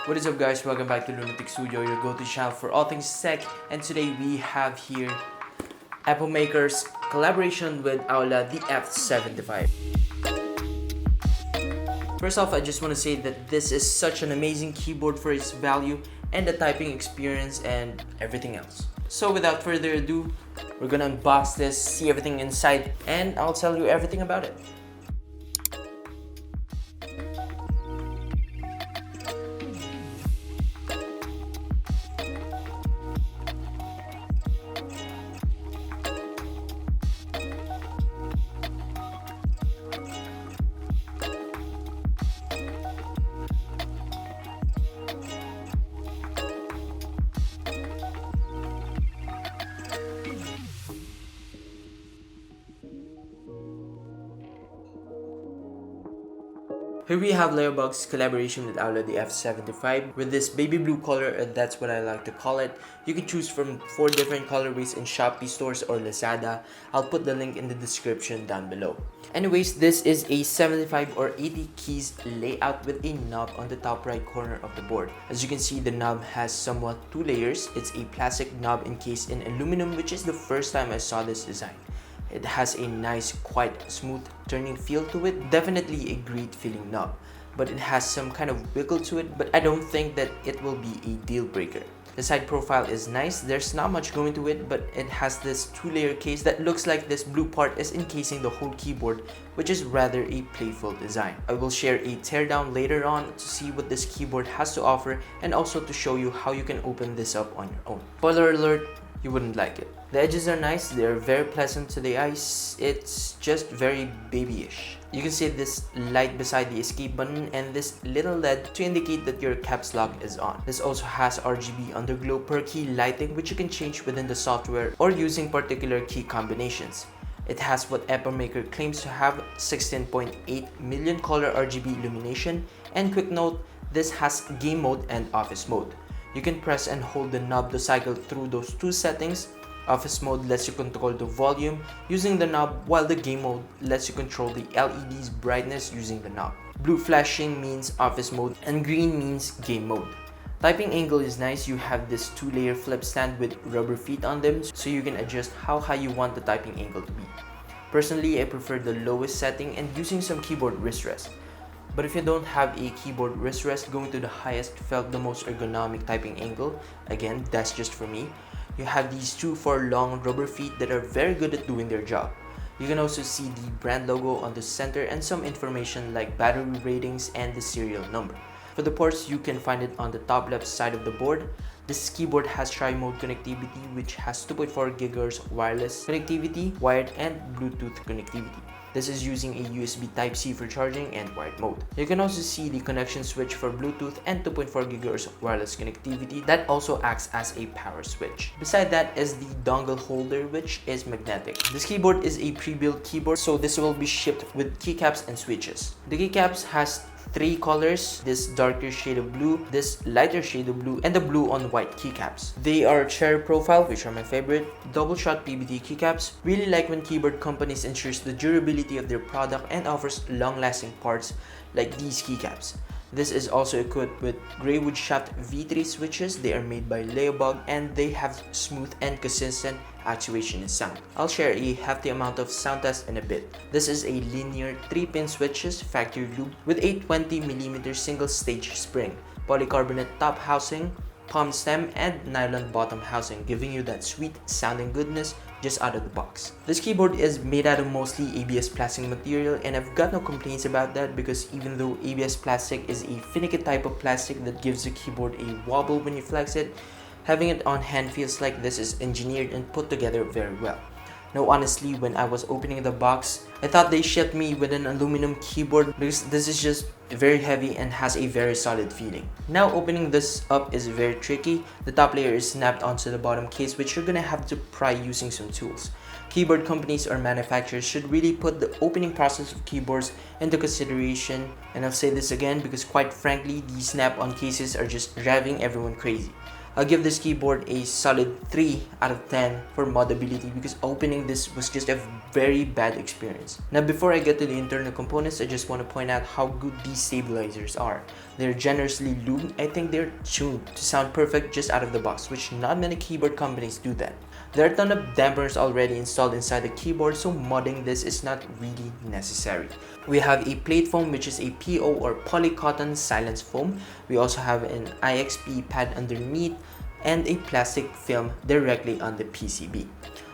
What is up guys, welcome back to Lunatic Studio, your go-to channel for all things tech, and today we have here Epomaker's collaboration with AULA the F75. First off, I just want to say that this is such an amazing keyboard for its value and the typing experience and everything else. So without further ado, we're gonna unbox this, see everything inside, and I'll tell you everything about it. Here we have Layerbox's collaboration with AULA the F75 with this baby blue color, and that's what I like to call it. You can choose from 4 different colorways in Shopee stores or Lazada. I'll put the link in the description down below. Anyways, this is a 75 or 80 keys layout with a knob on the top right corner of the board. As you can see, the knob has somewhat 2 layers. It's a plastic knob encased in aluminum, which is the first time I saw this design. It has a nice, quite smooth turning feel to it. Definitely a great feeling knob, but it has some kind of wiggle to it, but I don't think that it will be a deal breaker. The side profile is nice. There's not much going to it, but it has this 2-layer case that looks like this blue part is encasing the whole keyboard, which is rather a playful design. I will share a teardown later on to see what this keyboard has to offer and also to show you how you can open this up on your own. Spoiler alert, you wouldn't like it. The edges are nice, they're very pleasant to the eyes. It's just very babyish. You can see this light beside the escape button and this little LED to indicate that your caps lock is on. This also has RGB underglow per key lighting, which you can change within the software or using particular key combinations. It has what Epomaker claims to have 16.8 million color RGB illumination, and quick note, this has game mode and office mode. You can press and hold the knob to cycle through those 2 settings. Office mode lets you control the volume using the knob, while the game mode lets you control the LED's brightness using the knob. Blue flashing means office mode and green means game mode. Typing angle is nice. You have this 2-layer flip stand with rubber feet on them, so you can adjust how high you want the typing angle to be. Personally, I prefer the lowest setting and using some keyboard wrist rest. But if you don't have a keyboard wrist rest, going to the highest felt the most ergonomic typing angle. Again, that's just for me. You have these 2 long rubber feet that are very good at doing their job. You can also see the brand logo on the center and some information like battery ratings and the serial number. For the ports, you can find it on the top left side of the board. This keyboard has tri-mode connectivity, which has 2.4 GHz wireless connectivity, wired and Bluetooth connectivity. This is using a USB Type-C for charging and wired mode. You can also see the connection switch for Bluetooth and 2.4 GHz wireless connectivity that also acts as a power switch. Beside that is the dongle holder, which is magnetic. This keyboard is a pre-built keyboard, so this will be shipped with keycaps and switches. The keycaps has 3 colors, this darker shade of blue, this lighter shade of blue, and the blue on white keycaps. They are cherry profile, which are my favorite, double shot PBT keycaps. Really like when keyboard companies ensures the durability of their product and offers long-lasting parts like these keycaps. This is also equipped with gray wood shaft V3 switches. They are made by Layerbox and they have smooth and consistent actuation and sound. I'll share a hefty amount of sound test in a bit. This is a linear 3-pin switches factory loop with a 20mm single stage spring, polycarbonate top housing, palm stem and nylon bottom housing, giving you that sweet sounding goodness just out of the box. This keyboard is made out of mostly ABS plastic material, and I've got no complaints about that because even though ABS plastic is a finicky type of plastic that gives the keyboard a wobble when you flex it, having it on hand feels like this is engineered and put together very well. No, honestly, when I was opening the box, I thought they shipped me with an aluminum keyboard because this is just very heavy and has a very solid feeling. Now opening this up is very tricky. The top layer is snapped onto the bottom case, which you're gonna have to pry using some tools. Keyboard companies or manufacturers should really put the opening process of keyboards into consideration, and I'll say this again because quite frankly, these snap-on cases are just driving everyone crazy. I'll give this keyboard a solid 3 out of 10 for modability because opening this was just a very bad experience. Now before I get to the internal components, I just want to point out how good these stabilizers are. They're generously lubed. I think they're tuned to sound perfect just out of the box, which not many keyboard companies do that. There are a ton of dampeners already installed inside the keyboard, so modding this is not really necessary. We have a plate foam, which is a PO or polycotton silence foam. We also have an IXP pad underneath and a plastic film directly on the PCB.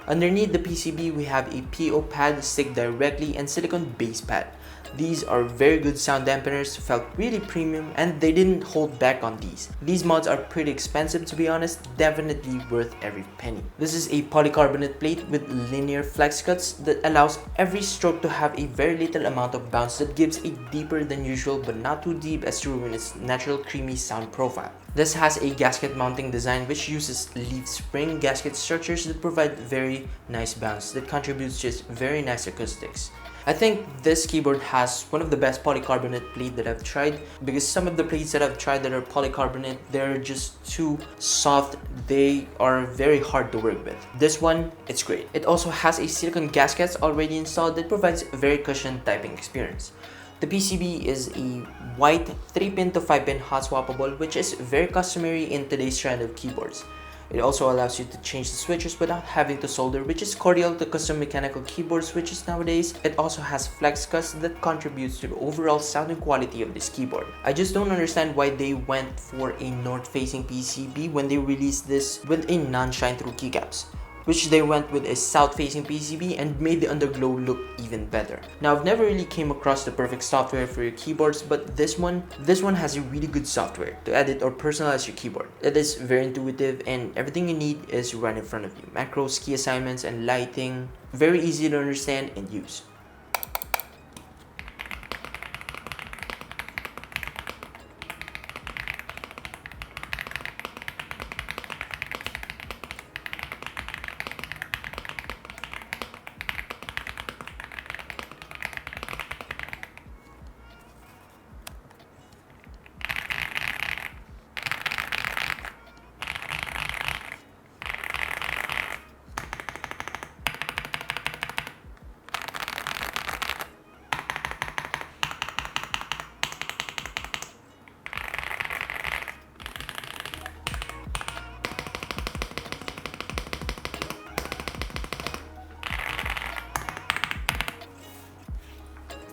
Underneath the PCB, we have a PO pad stick directly and silicone base pad. These are very good sound dampeners, felt really premium, and they didn't hold back on these. These mods are pretty expensive, to be honest, definitely worth every penny. This is a polycarbonate plate with linear flex cuts that allows every stroke to have a very little amount of bounce that gives a deeper than usual but not too deep as to ruin its natural creamy sound profile. This has a gasket mounting design which uses leaf spring gasket structures that provide very nice bounce that contributes just very nice acoustics. I think this keyboard has one of the best polycarbonate plate that I've tried, because some of the plates that I've tried that are polycarbonate, they're just too soft. They are very hard to work with. This one, it's great. It also has a silicone gaskets already installed that provides a very cushioned typing experience. The PCB is a white 3-pin to 5-pin hot swappable, which is very customary in today's trend of keyboards. It also allows you to change the switches without having to solder, which is cordial to custom mechanical keyboard switches nowadays. It also has flex cuts that contributes to the overall sound and quality of this keyboard. I just don't understand why they went for a north-facing PCB when they released this with a non-shine-through keycaps, which they went with a south-facing PCB and made the underglow look even better. Now, I've never really came across the perfect software for your keyboards, but this one has a really good software to edit or personalize your keyboard. It is very intuitive and everything you need is right in front of you. Macros, key assignments, and lighting. Very easy to understand and use.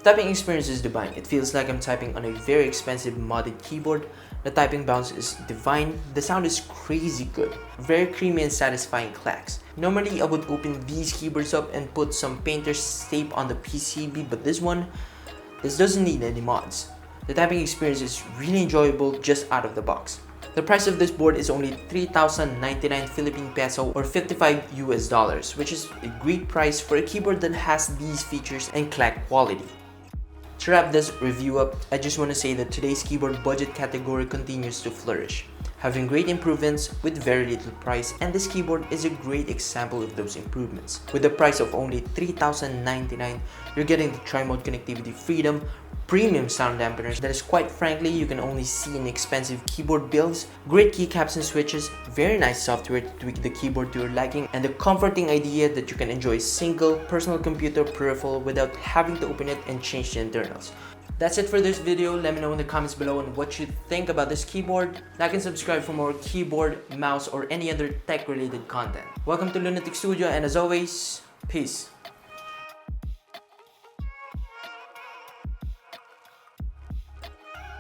Typing experience is divine. It feels like I'm typing on a very expensive modded keyboard. The typing bounce is divine. The sound is crazy good. Very creamy and satisfying clacks. Normally I would open these keyboards up and put some painter's tape on the PCB, but this doesn't need any mods. The typing experience is really enjoyable just out of the box. The price of this board is only 3,099 Philippine peso or $55 US, which is a great price for a keyboard that has these features and clack quality. To wrap this review up, I just want to say that today's keyboard budget category continues to flourish, having great improvements with very little price, and this keyboard is a great example of those improvements. With the price of only 3,099, you're getting the tri-mode connectivity freedom, premium sound dampeners that is quite frankly you can only see in expensive keyboard builds, great keycaps and switches, very nice software to tweak the keyboard to your liking, and the comforting idea that you can enjoy a single personal computer peripheral without having to open it and change the internals. That's it for this video. Let me know in the comments below on what you think about this keyboard. Like and subscribe for more keyboard, mouse, or any other tech related content. Welcome to Lunatic Studio, and as always, peace.